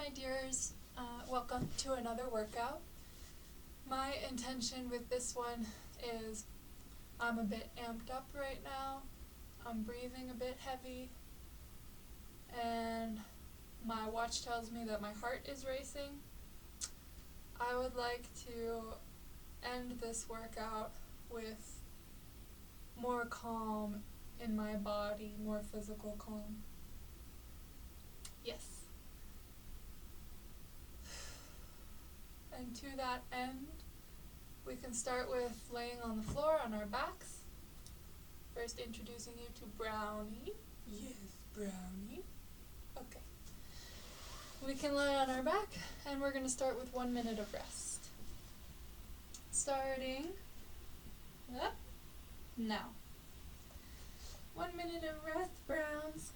my dears, welcome to another workout. My intention with this one is I'm a bit amped up right now, I'm breathing a bit heavy, and my watch tells me that my heart is racing. I would like to end this workout with more calm in my body, more physical calm. Yes. And to that end, we can start with laying on the floor on our backs. First introducing you to Brownie. Yes, Brownie. Okay. We can lie on our back, and we're going to start with 1 minute of rest. Starting up now. 1 minute of rest, Browns.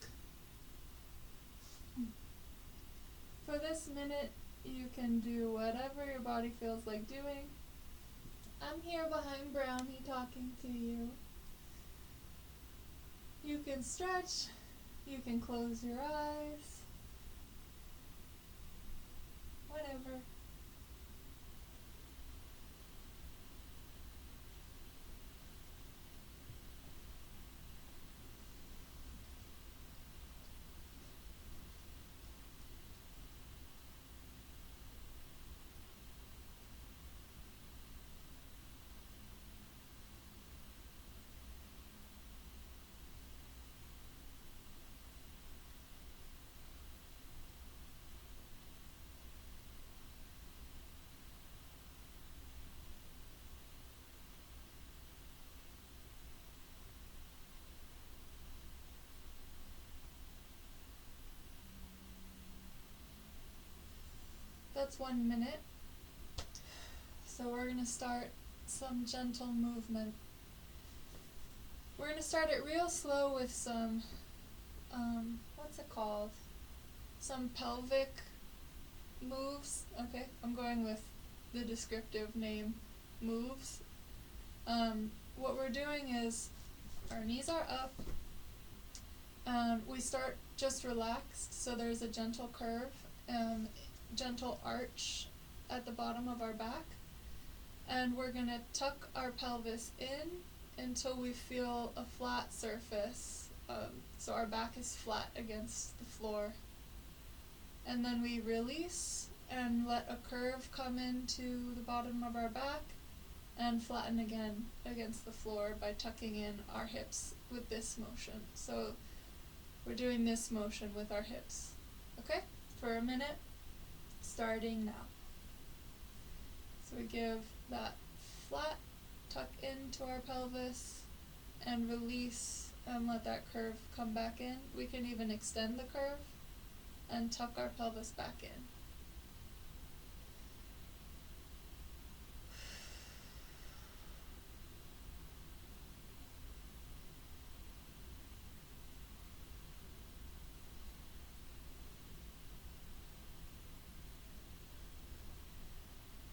For this minute, you can do whatever your body feels like doing. I'm here behind Brownie talking to you. You can stretch, you can close your eyes, whatever. That's 1 minute. So we're going to start some gentle movement. We're going to start it real slow with some, what's it called? Some pelvic moves. Okay, I'm going with the descriptive name, moves. What we're doing is our knees are up. We start just relaxed, so there's a gentle curve, gentle arch at the bottom of our back. And we're going to tuck our pelvis in until we feel a flat surface, so our back is flat against the floor. And then we release and let a curve come into the bottom of our back and flatten again against the floor by tucking in our hips with this motion. So we're doing this motion with our hips. Okay? For a minute, starting now. So we give that flat tuck into our pelvis and release and let that curve come back in. We can even extend the curve and tuck our pelvis back in.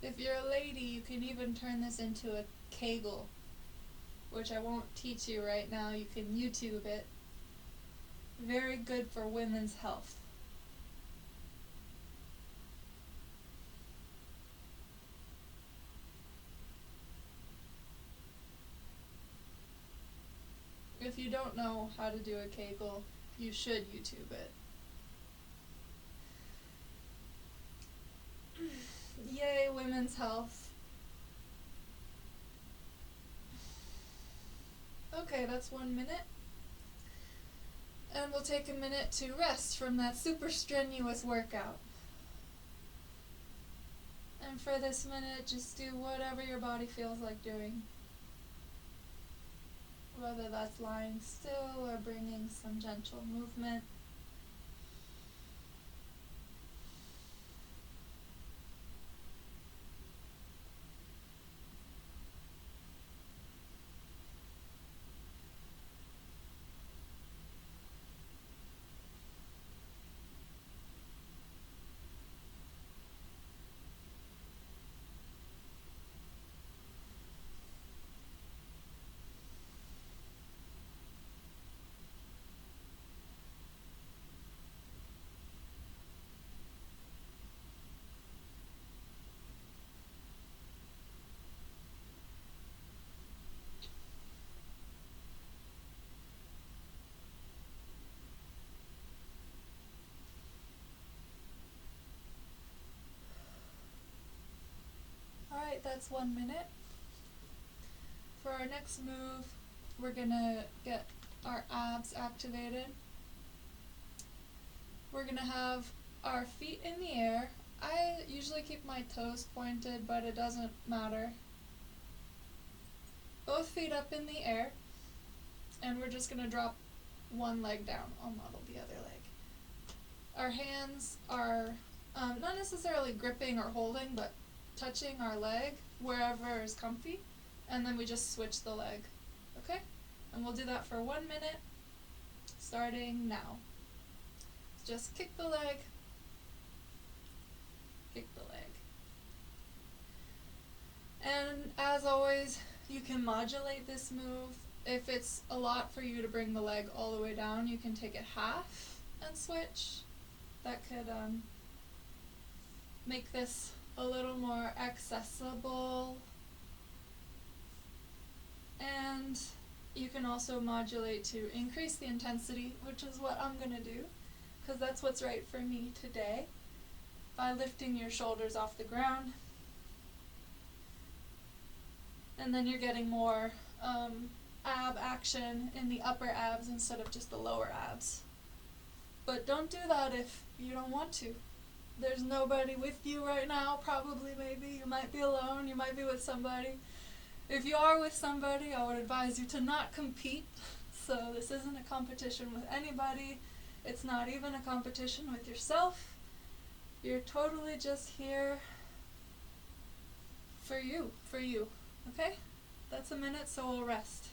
If you're a lady, you can even turn this into a Kegel, which I won't teach you right now. You can YouTube it. Very good for women's health. If you don't know how to do a Kegel, you should YouTube it. Yay, women's health. Okay, that's 1 minute. And we'll take a minute to rest from that super strenuous workout. And for this minute, just do whatever your body feels like doing. Whether that's lying still or bringing some gentle movement. that's 1 minute. For our next move, we're gonna get our abs activated. We're gonna have our feet in the air. I usually keep my toes pointed, but it doesn't matter. Both feet up in the air, and we're just gonna drop one leg down. I'll model the other leg. Our hands are not necessarily gripping or holding, but touching our leg wherever is comfy, and then we just switch the leg, okay? And we'll do that for 1 minute, starting now. Just kick the leg, kick the leg. And as always, you can modulate this move. If it's a lot for you to bring the leg all the way down, you can take it half and switch. That could make this a little more accessible. And you can also modulate to increase the intensity, which is what I'm gonna do, because that's what's right for me today, by lifting your shoulders off the ground. And then you're getting more ab action in the upper abs instead of just the lower abs. But don't do that if you don't want to. There's nobody with you right now, probably, maybe. You might be alone, you might be with somebody. If you are with somebody, I would advise you to not compete. So this isn't a competition with anybody. It's not even a competition with yourself. You're totally just here for you, okay? That's a minute, so we'll rest.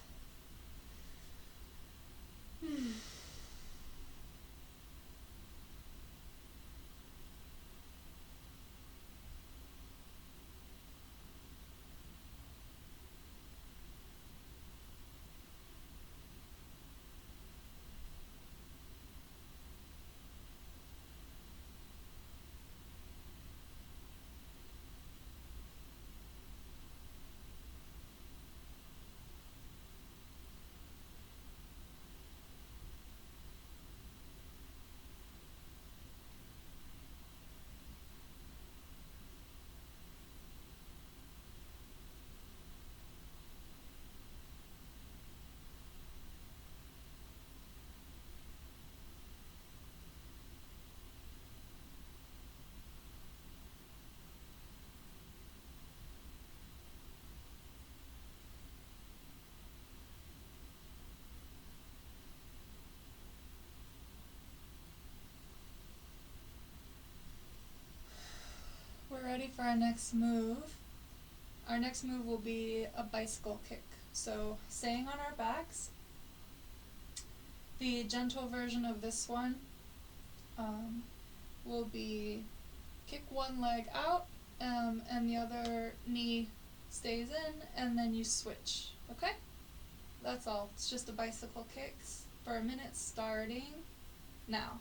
We're ready for our next move. Our next move will be a bicycle kick. So staying on our backs. The gentle version of this one will be kick one leg out and the other knee stays in, and then you switch, okay? That's all. It's just a bicycle kicks for a minute starting now.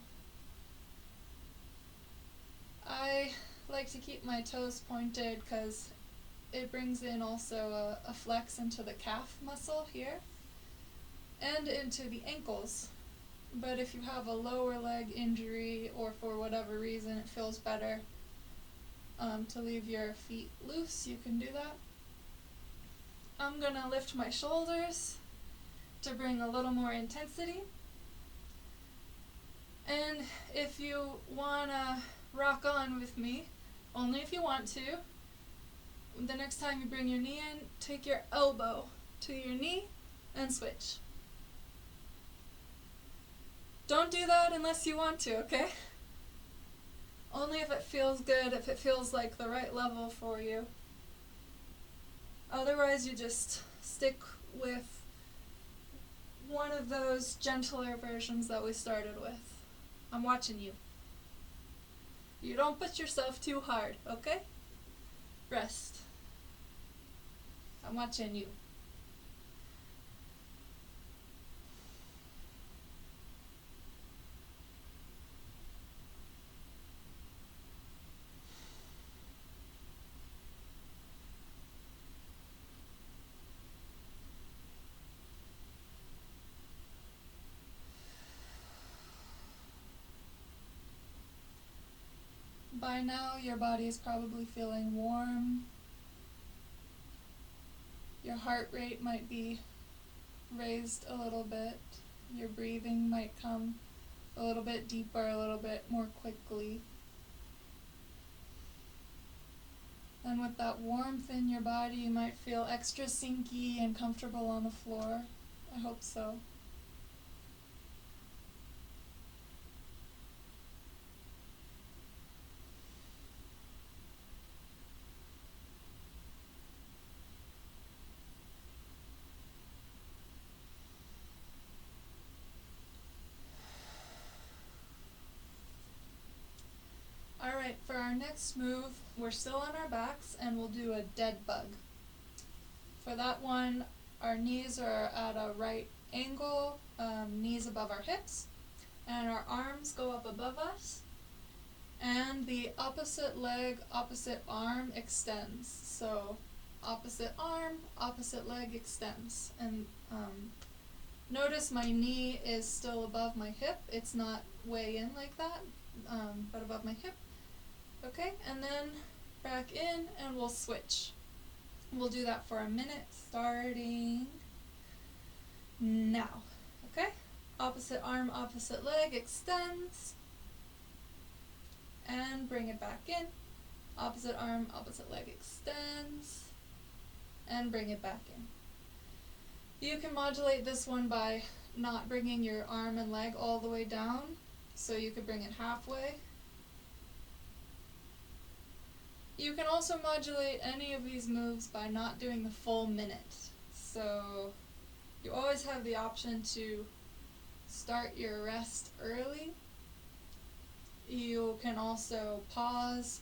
I like to keep my toes pointed because it brings in also a flex into the calf muscle here and into the ankles. But if you have a lower leg injury or for whatever reason it feels better to leave your feet loose, you can do that. I'm gonna lift my shoulders to bring a little more intensity. And if you wanna rock on with me, only if you want to, the next time you bring your knee in, take your elbow to your knee and switch. Don't do that unless you want to, okay? Only if it feels good, if it feels like the right level for you. Otherwise, you just stick with one of those gentler versions that we started with. I'm watching you. You don't put yourself too hard, okay? Rest. I'm watching you. By now, your body is probably feeling warm Your heart rate might be raised a little bit. Your breathing might come a little bit deeper, a little bit more quickly. And with that warmth in your body, you might feel extra sinky and comfortable on the floor. I hope so. Alright, for our next move, we're still on our backs and we'll do a dead bug. For that one, our knees are at a right angle, knees above our hips, and our arms go up above us, and the opposite leg, opposite arm extends. So opposite arm, opposite leg extends. And notice my knee is still above my hip. It's not way in like that, but above my hip. Okay, and then back in, and we'll switch. We'll do that for a minute, starting now. Okay, opposite arm, opposite leg extends, and bring it back in. Opposite arm, opposite leg extends, and bring it back in. You can modulate this one by not bringing your arm and leg all the way down, so you could bring it halfway. You can also modulate any of these moves by not doing the full minute. So you always have the option to start your rest early. You can also pause,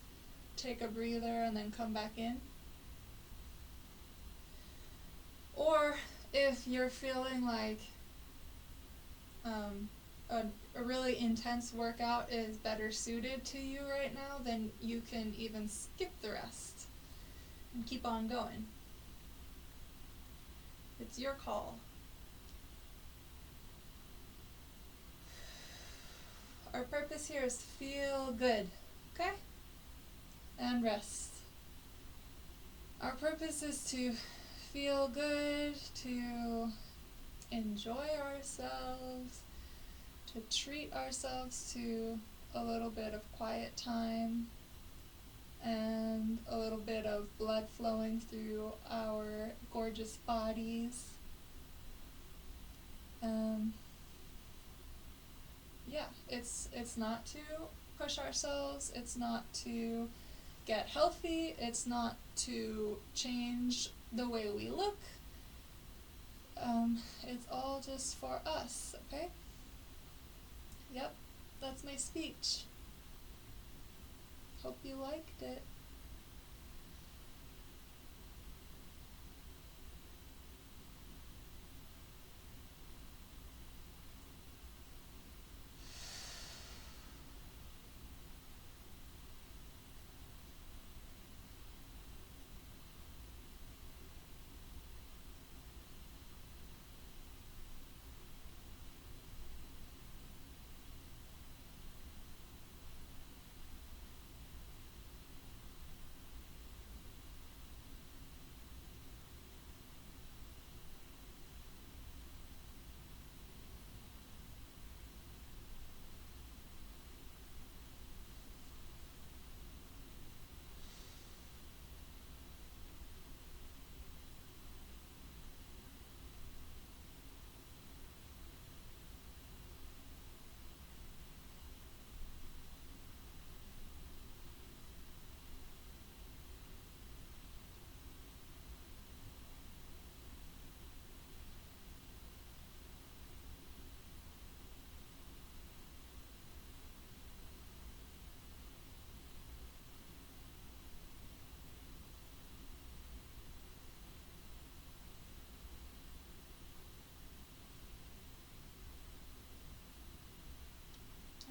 take a breather, and then come back in. Or if you're feeling like a really intense workout is better suited to you right now, then you can even skip the rest and keep on going. It's your call. Our purpose here is to feel good, okay? And rest. Our purpose is to feel good, to enjoy ourselves, to treat ourselves to a little bit of quiet time and a little bit of blood flowing through our gorgeous bodies. Yeah, it's not to push ourselves, it's not to get healthy, it's not to change the way we look. It's all just for us, okay? Yep, that's my speech. Hope you liked it.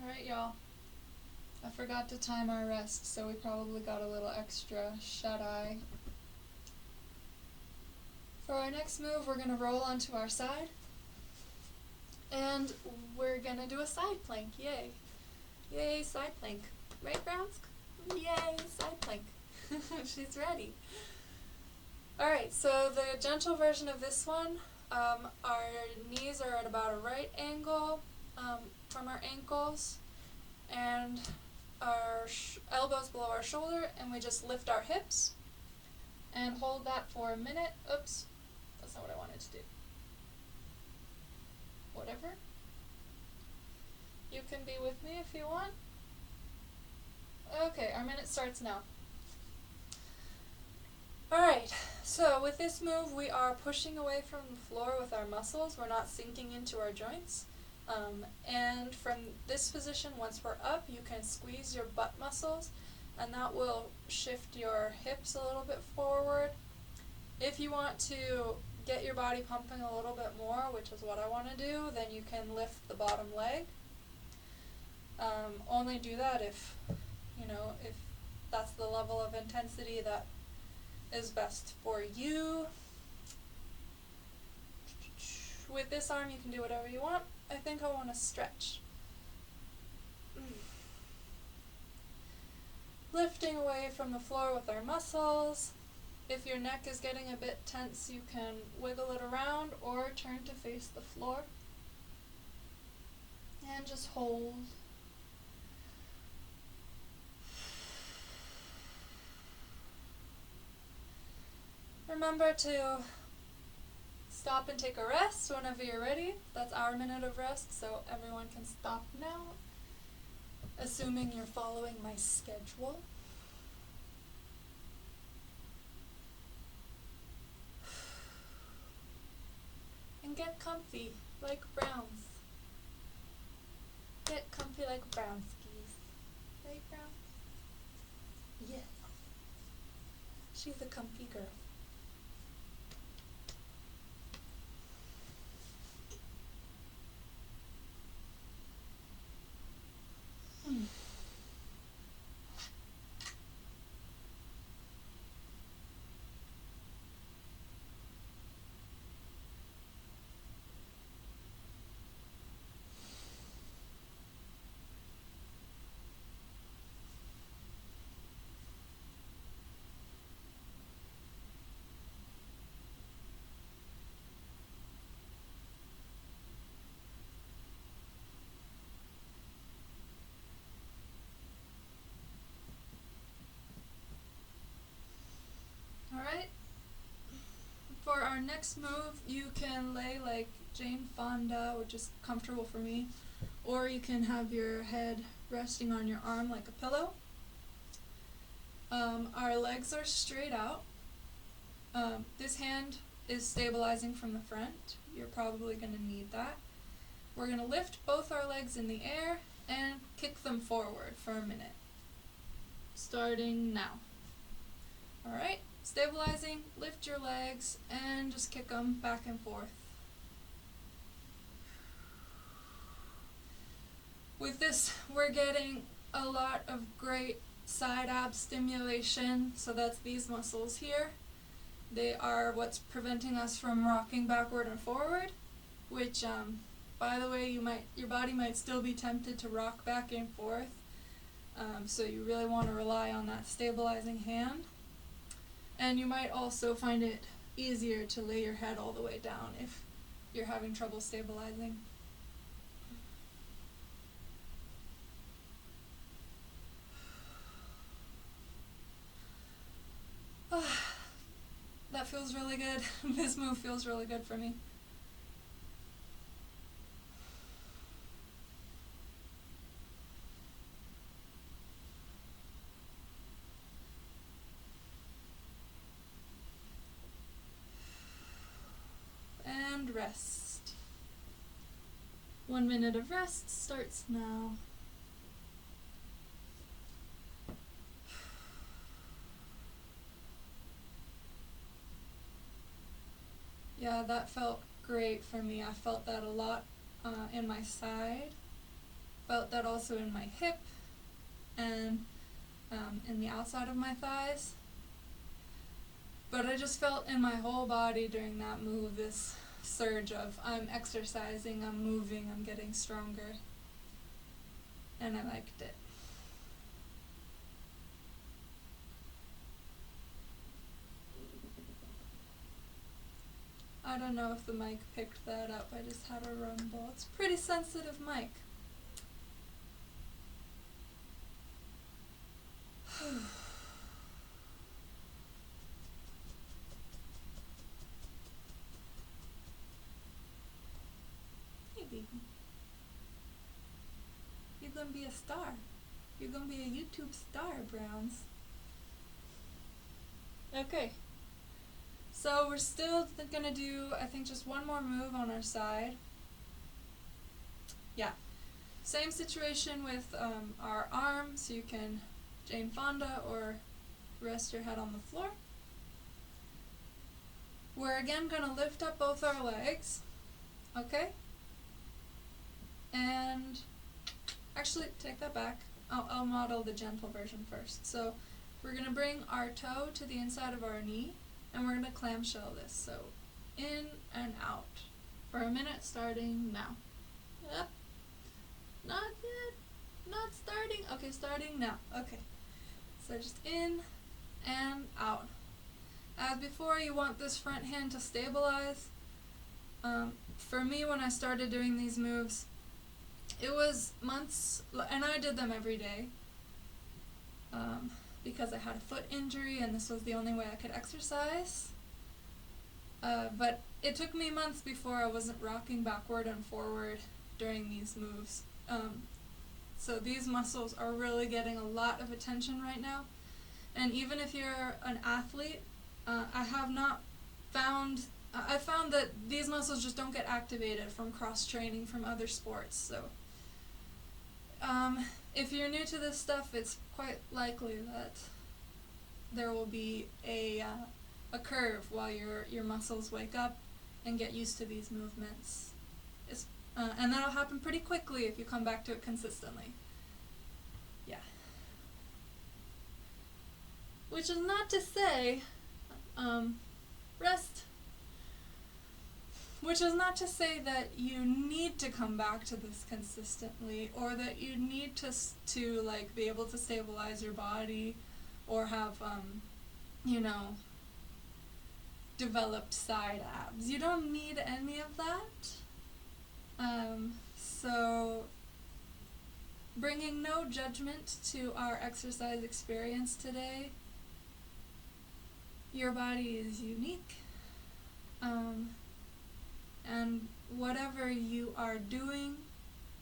Alright, y'all. I forgot to time our rest, so we probably got a little extra shut-eye. For our next move, we're going to roll onto our side, and we're going to do a side plank. Yay. Yay, side plank. Right, Brownsk? Yay, side plank. She's ready. Alright, so the gentle version of this one, our knees are at about a right angle from our ankles, and our elbows below our shoulder, and we just lift our hips and hold that for a minute. Oops, that's not what I wanted to do. Whatever. You can be with me if you want. Okay, our minute starts now. Alright, so with this move we are pushing away from the floor with our muscles. We're not sinking into our joints. And from this position, once we're up, you can squeeze your butt muscles, and that will shift your hips a little bit forward. If you want to get your body pumping a little bit more, which is what I want to do, then you can lift the bottom leg. Only do that if that's the level of intensity that is best for you. With this arm, you can do whatever you want. I think I want to stretch. Lifting away from the floor with our muscles. If your neck is getting a bit tense, you can wiggle it around or turn to face the floor. And just hold. Remember to stop and take a rest whenever you're ready. That's our minute of rest, so everyone can stop now, assuming you're following my schedule. And get comfy like Browns. Get comfy like Brownskis. Right, Brown? Yes. She's a comfy girl. Alright, for our next move, you can lay like Jane Fonda, which is comfortable for me, or you can have your head resting on your arm like a pillow. Our legs are straight out. This hand is stabilizing from the front. You're probably going to need that. We're going to lift both our legs in the air and kick them forward for a minute. Starting now. Alright, stabilizing, lift your legs, and just kick them back and forth. With this, we're getting a lot of great side ab stimulation, so that's these muscles here. They are what's preventing us from rocking backward and forward, which, by the way, your body might still be tempted to rock back and forth, so you really want to rely on that stabilizing hand. And you might also find it easier to lay your head all the way down if you're having trouble stabilizing. That feels really good. This move feels really good for me. And rest. 1 minute of rest starts now. Yeah, that felt great for me. I felt that a lot in my side. Felt that also in my hip and in the outside of my thighs. But I just felt in my whole body during that move this surge of I'm exercising, I'm moving, I'm getting stronger. And I liked it. I don't know if the mic picked that up. I just had a rumble. It's a pretty sensitive mic. Hey, baby. You're gonna be a star. You're gonna be a YouTube star, Browns. Okay. So we're still gonna do, I think, just one more move on our side. Yeah. Same situation with our arm, so you can Jane Fonda or rest your head on the floor. We're again gonna lift up both our legs, okay? And actually, take that back. I'll model the gentle version first. So we're gonna bring our toe to the inside of our knee, and we're gonna clamshell this. So in and out for a minute, starting now. Yep. Not yet. Not starting. Okay, starting now. Okay. So just in and out. As before, you want this front hand to stabilize. For me, when I started doing these moves, it was months, and I did them every day because I had a foot injury and this was the only way I could exercise. But it took me months before I wasn't rocking backward and forward during these moves. So these muscles are really getting a lot of attention right now. And even if you're an athlete, I found that these muscles just don't get activated from cross-training from other sports. So if you're new to this stuff, it's quite likely that there will be a curve while your muscles wake up and get used to these movements. And that'll happen pretty quickly if you come back to it consistently. Yeah. Which is not to say, rest. Which is not to say that you need to come back to this consistently, or that you need to like be able to stabilize your body, or have developed side abs. You don't need any of that. So bringing no judgment to our exercise experience today. Your body is unique. And whatever you are doing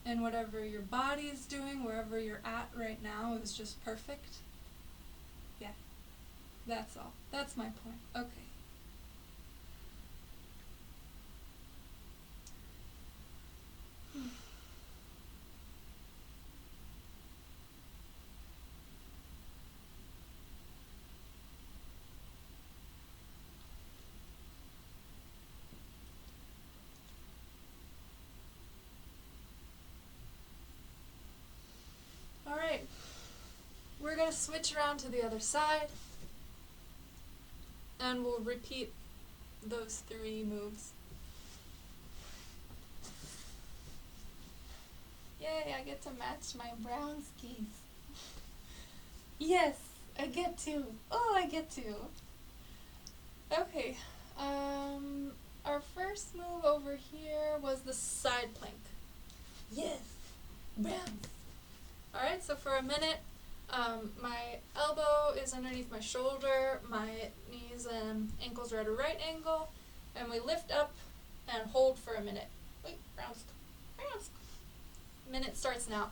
and whatever your body is doing, wherever you're at right now, is just perfect. Yeah, that's all. That's my point. Okay. Alright, we're going to switch around to the other side, and we'll repeat those 3 moves. Yay, I get to match my brown skis. Yes, I get to. Oh, I get to. Okay, our first move over here was the side plank. Yes, browns. Alright, so for a minute, my elbow is underneath my shoulder, my knees and ankles are at a right angle, and we lift up and hold for a minute. Wait, browns. Minute starts now.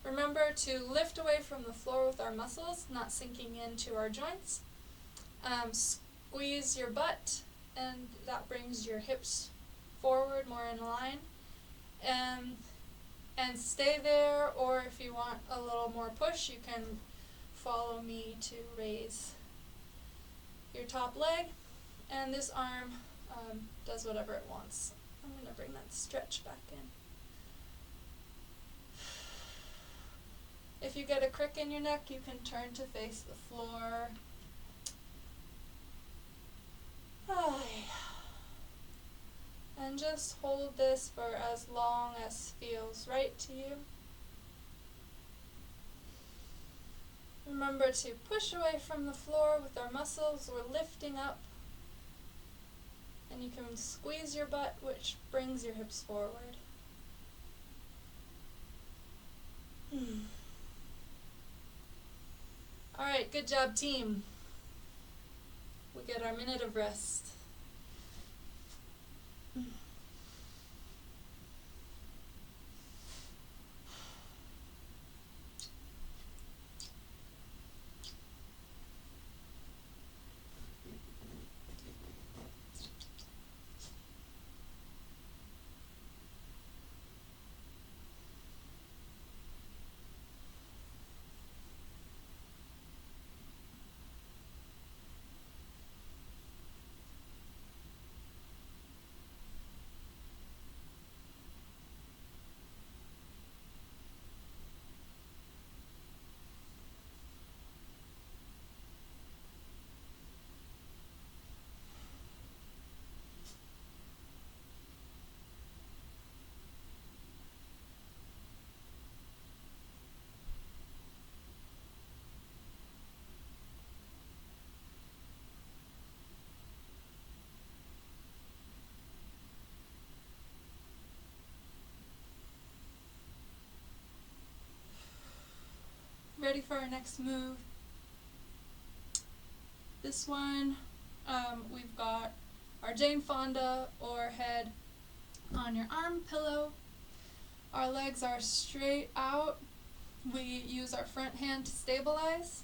Remember to lift away from the floor with our muscles, not sinking into our joints. Squeeze your butt, and that brings your hips forward, more in line. And stay there, or if you want a little more push, you can follow me to raise your top leg, and this arm does whatever it wants. I'm going to bring that stretch back in. If you get a crick in your neck, you can turn to face the floor. And just hold this for as long as feels right to you. Remember to push away from the floor with our muscles. We're lifting up. And you can squeeze your butt, which brings your hips forward. Alright, good job, team. We get our minute of rest. Ready for our next move. This one, we've got our Jane Fonda or head on your arm pillow. Our legs are straight out. We use our front hand to stabilize.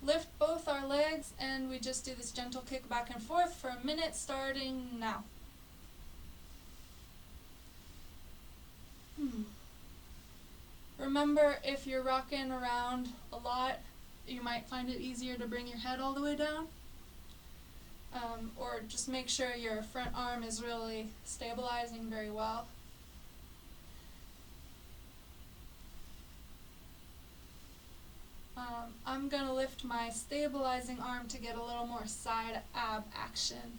Lift both our legs and we just do this gentle kick back and forth for a minute starting now. Remember, if you're rocking around a lot, you might find it easier to bring your head all the way down. Or just make sure your front arm is really stabilizing very well. I'm going to lift my stabilizing arm to get a little more side ab action,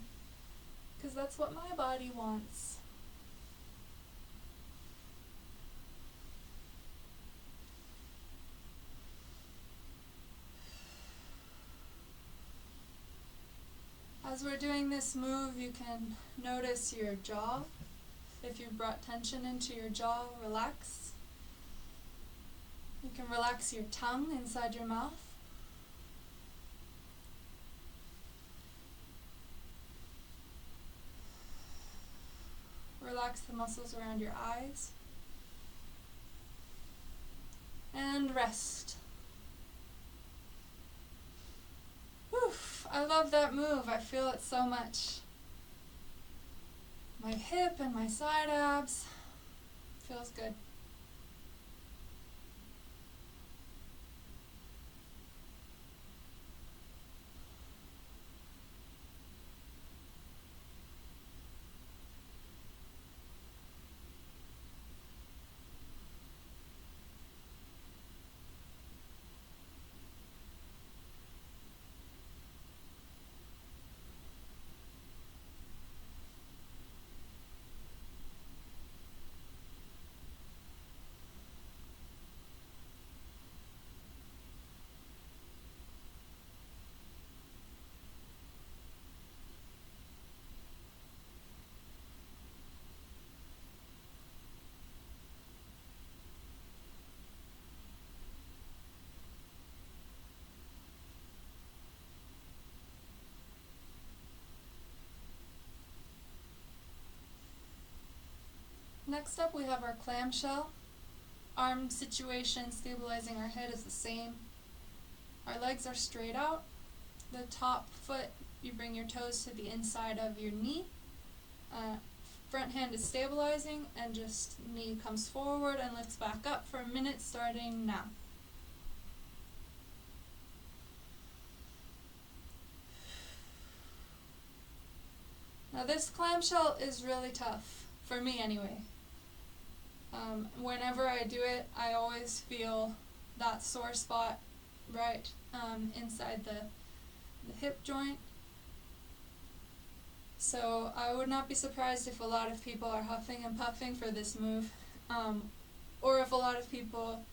because that's what my body wants. As we're doing this move, you can notice your jaw. If you've brought tension into your jaw, relax. You can relax your tongue inside your mouth. Relax the muscles around your eyes. And rest. Whew, I love that move. I feel it so much. My hip and my side abs. Feels good. Next up we have our clamshell. Arm situation, stabilizing our head is the same. Our legs are straight out. The top foot, you bring your toes to the inside of your knee. Front hand is stabilizing and just knee comes forward and lifts back up for a minute starting now. Now this clamshell is really tough, for me anyway. Whenever I do it, I always feel that sore spot right inside the hip joint. So I would not be surprised if a lot of people are huffing and puffing for this move, or if a lot of people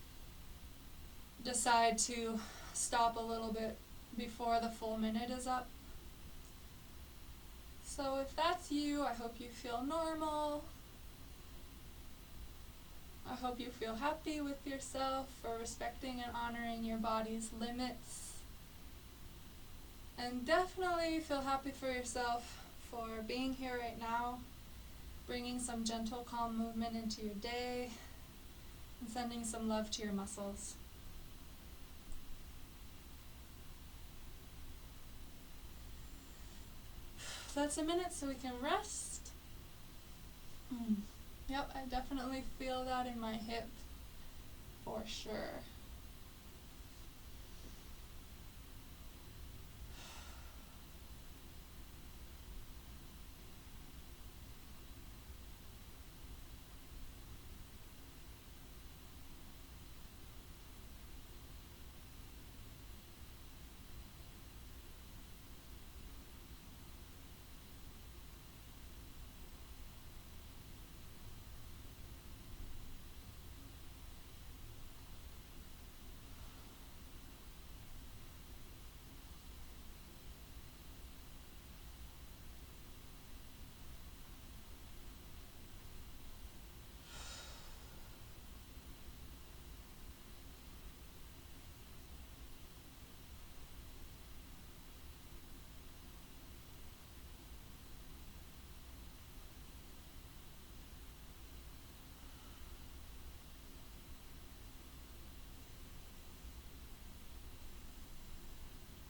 decide to stop a little bit before the full minute is up. So if that's you, I hope you feel normal. I hope you feel happy with yourself for respecting and honoring your body's limits. And definitely feel happy for yourself for being here right now, bringing some gentle, calm movement into your day, and sending some love to your muscles. So that's a minute so we can rest. Yep, I definitely feel that in my hip, for sure.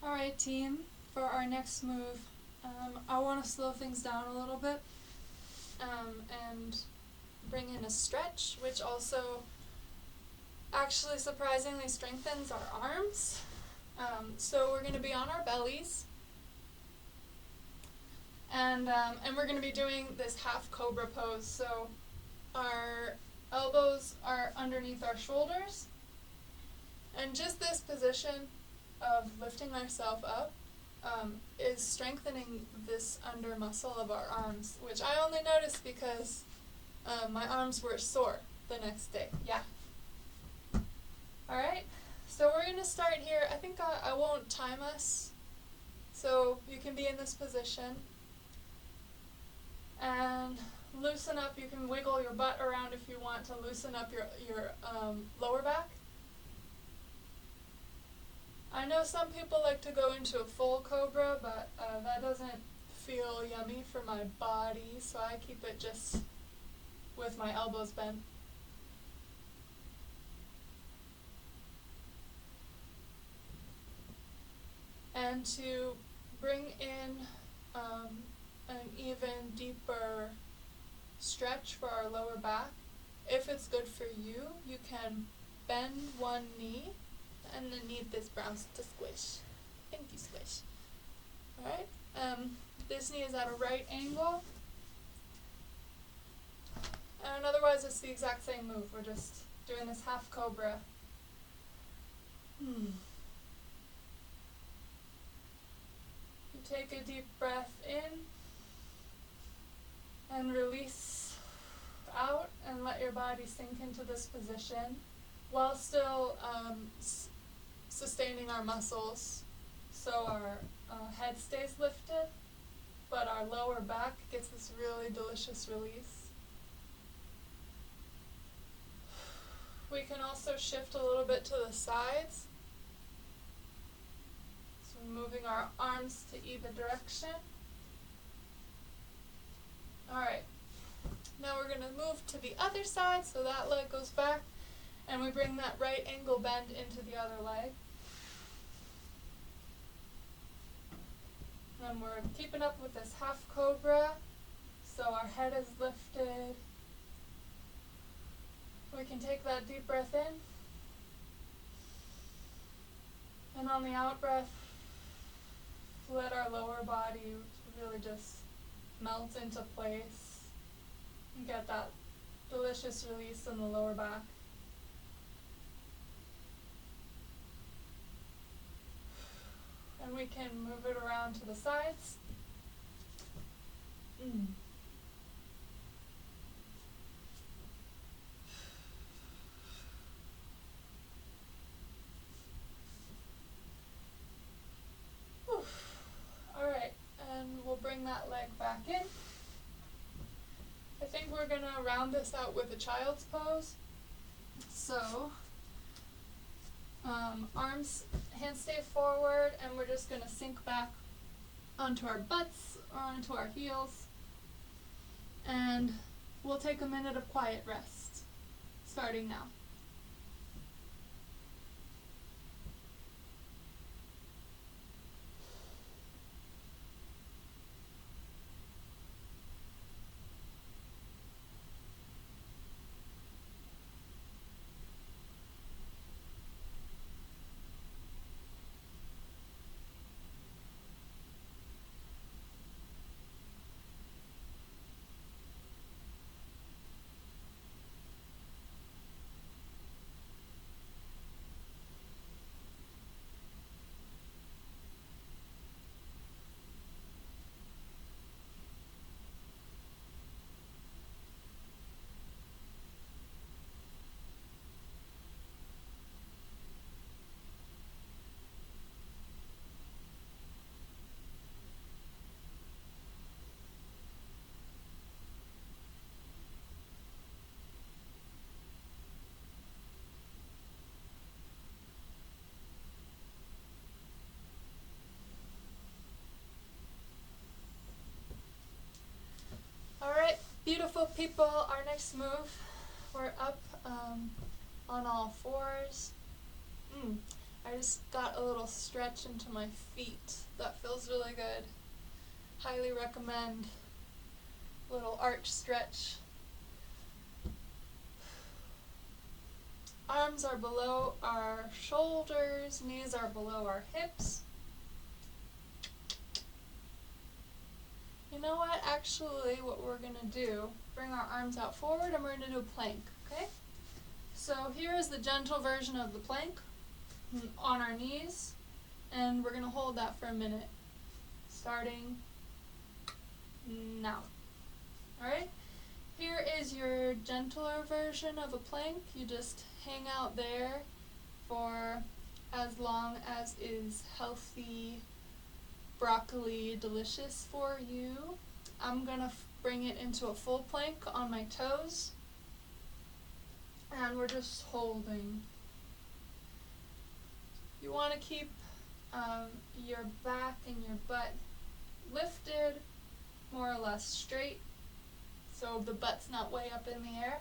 Alright team, for our next move, I want to slow things down a little bit and bring in a stretch, which also actually surprisingly strengthens our arms. So we're going to be on our bellies, and we're going to be doing this half cobra pose. So our elbows are underneath our shoulders, and just this position of lifting ourselves up is strengthening this under muscle of our arms, which I only noticed because my arms were sore the next day. Yeah. Alright, so we're going to start here. I think I won't time us, so you can be in this position and loosen up. You can wiggle your butt around if you want to loosen up your lower back. I know some people like to go into a full cobra, but that doesn't feel yummy for my body, so I keep it just with my elbows bent. And to bring in an even deeper stretch for our lower back, if it's good for you, you can bend one knee and then need this brown to squish. Thank you, squish. Alright, this knee is at a right angle. And otherwise it's the exact same move. We're just doing this half cobra. You take a deep breath in and release out and let your body sink into this position while still sustaining our muscles, so our head stays lifted, but our lower back gets this really delicious release. We can also shift a little bit to the sides, so moving our arms to either direction. Alright, now we're going to move to the other side, so that leg goes back, and we bring that right angle bend into the other leg. And we're keeping up with this half cobra, so our head is lifted. We can take that deep breath in, and on the out breath, let our lower body really just melt into place and get that delicious release in the lower back. And we can move it around to the sides. Alright, and we'll bring that leg back back in. I think we're going to round this out with a child's pose. So, arms, hands stay forward, and we're just going to sink back onto our butts or onto our heels. And we'll take a minute of quiet rest, starting now. Alright, beautiful people, our next move, we're up on all fours. I just got a little stretch into my feet. That feels really good. Highly recommend. Little arch stretch. Arms are below our shoulders, knees are below our hips. You know what? Actually, what we're going to do, bring our arms out forward and we're going to do a plank, okay? So here is the gentle version of the plank on our knees, and we're going to hold that for a minute, starting now. Alright? Here is your gentler version of a plank. You just hang out there for as long as is healthy, broccoli delicious for you. I'm gonna bring it into a full plank on my toes, and we're just holding. You want to keep your back and your butt lifted, more or less straight, so the butt's not way up in the air.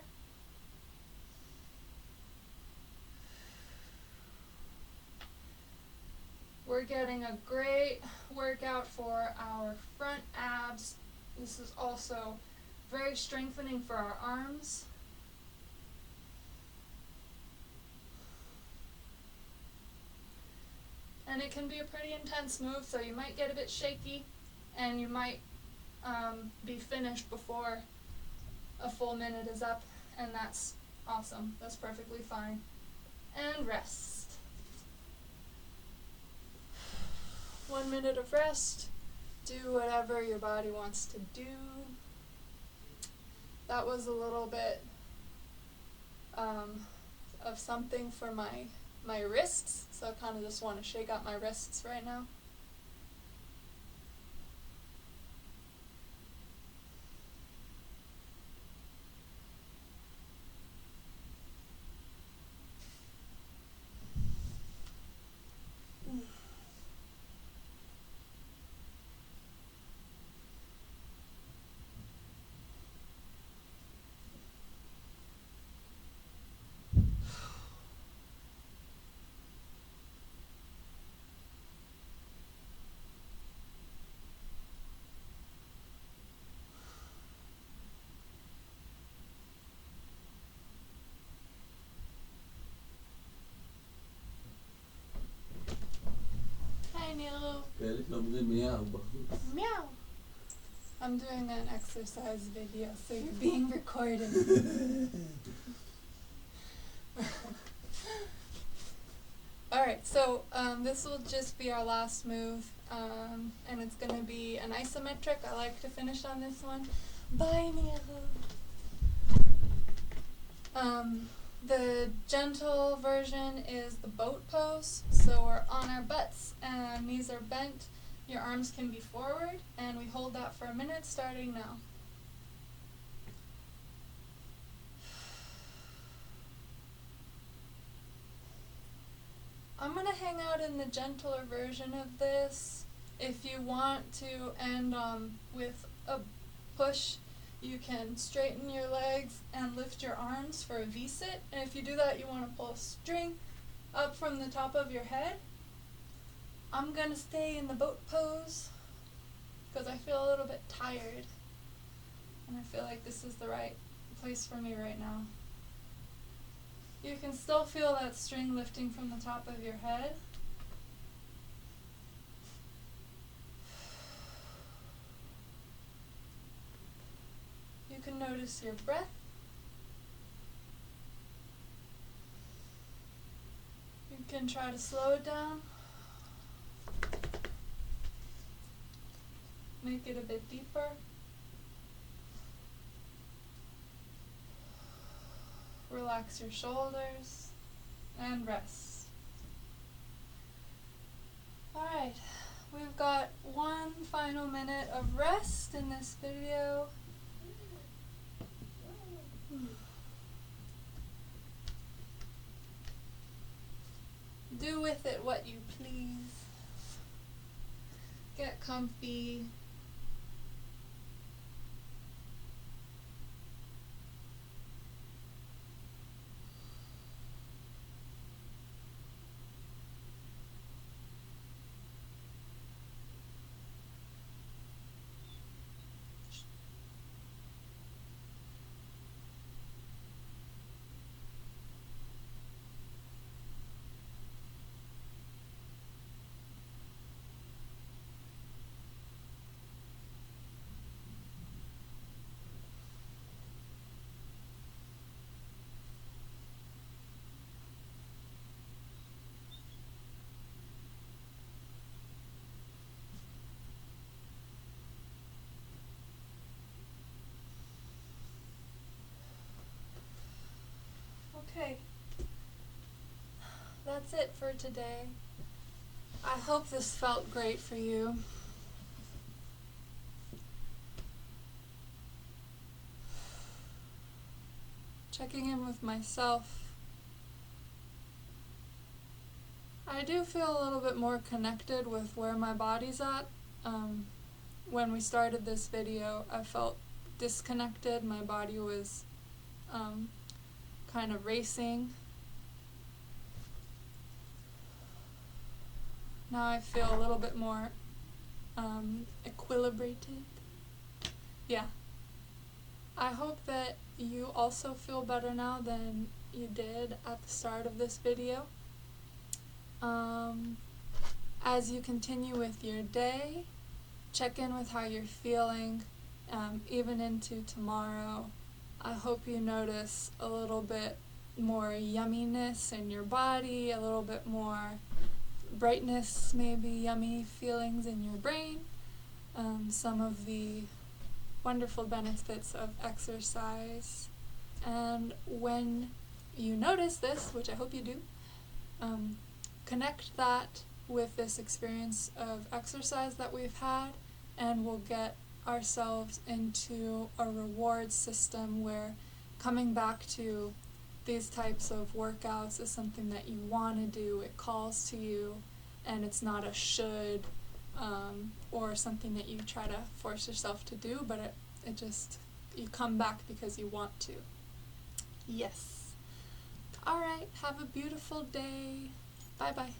We're getting a great workout for our front abs. This is also very strengthening for our arms. And it can be a pretty intense move, so you might get a bit shaky, and you might be finished before a full minute is up, and that's awesome. That's perfectly fine. And rest. 1 minute of rest. Do whatever your body wants to do. That was a little bit of something for my wrists, so I kind of just want to shake out my wrists right now. Meow. I'm doing an exercise video, so you're being recorded. Alright, so this will just be our last move, and it's going to be an isometric. I like to finish on this one. Bye, Meow. The gentle version is the boat pose, so we're on our butts and knees are bent, Your arms can be forward, and we hold that for a minute starting now. I'm going to hang out in the gentler version of this. If you want to end with a push, you can straighten your legs and lift your arms for a V-sit. And if you do that, you want to pull a string up from the top of your head. I'm going to stay in the boat pose because I feel a little bit tired. And I feel like this is the right place for me right now. You can still feel that string lifting from the top of your head. You can notice your breath. You can try to slow it down. Make it a bit deeper. Relax your shoulders and rest. Alright, we've got one final minute of rest in this video. Do with it what you please. Get comfy. Okay, that's it for today. I hope this felt great for you. Checking in with myself. I do feel a little bit more connected with where my body's at. When we started this video, I felt disconnected. My body was kind of racing. Now I feel a little bit more equilibrated. Yeah. I hope that you also feel better now than you did at the start of this video. As you continue with your day, check in with how you're feeling, even into tomorrow. I hope you notice a little bit more yumminess in your body, a little bit more brightness, maybe yummy feelings in your brain, some of the wonderful benefits of exercise. And when you notice this, which I hope you do, connect that with this experience of exercise that we've had, and we'll get ourselves into a reward system where coming back to these types of workouts is something that you want to do. It calls to you, and it's not a should or something that you try to force yourself to do, but it just, you come back because you want to. Yes. Alright, have a beautiful day. Bye-bye.